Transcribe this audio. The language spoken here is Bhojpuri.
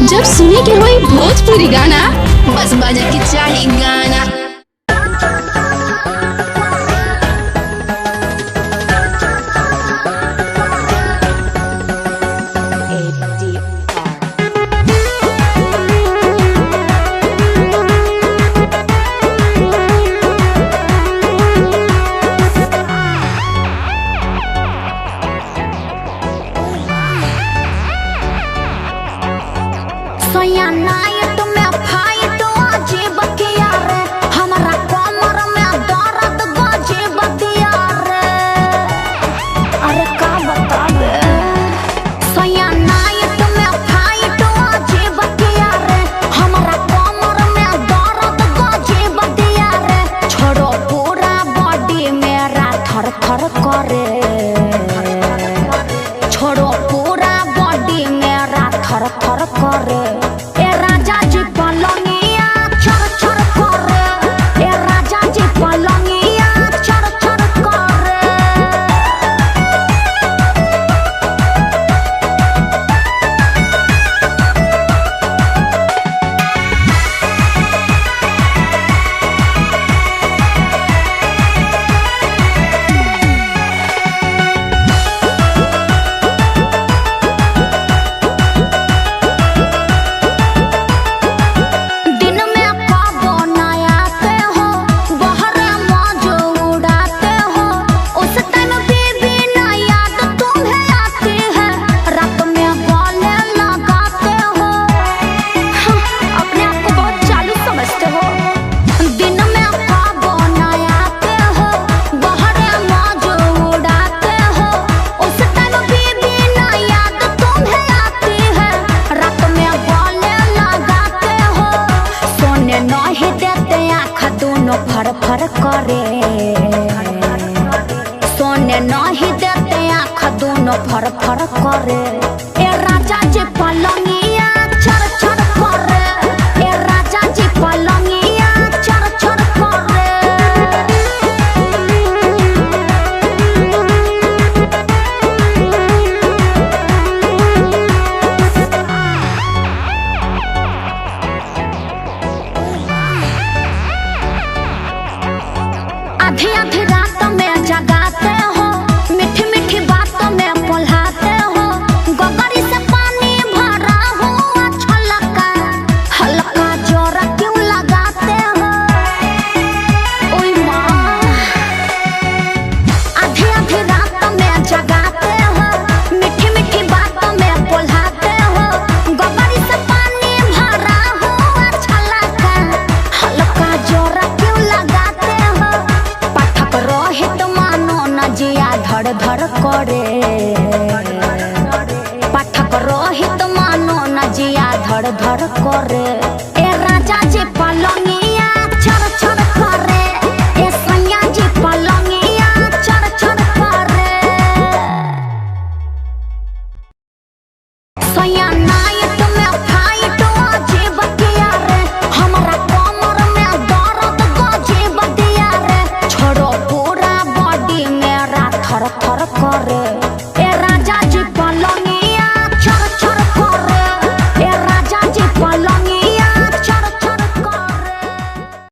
जब सुने के होई भोजपुरी गाना बस बजे के चाही गाना। छोड़ो पूरा बॉडी मेरा थर थर करे। ए राजा जी पलंगिया चर चर करे। ए राजा जी पलंगिया चर चर करे। फर फर करे सोने नहीं देते आँख दोनों फर फर करे। ए राजा जी पलंगिया चर चर करे। ए राजा जी पलंगिया चर चर करे। आधी आधी रात में जगाते हो, मीठी मीठी बातों में पुल्हाते हो। गगरी से पानी भरा हुआ छलका हल्का जोर क्यों लगाते हो? ओए माँ, आधी आधी रात में जगाते हो, मीठी मीठी बातों में पुल्हाते हो। गगरी से पानी भरा हुआ छलका हल्का जोर क्यों लगाते हो? रोहित मानो न जिया धड़ धड़ करे। पाठक रोहित मानो न जिया धड़ धड़ करे।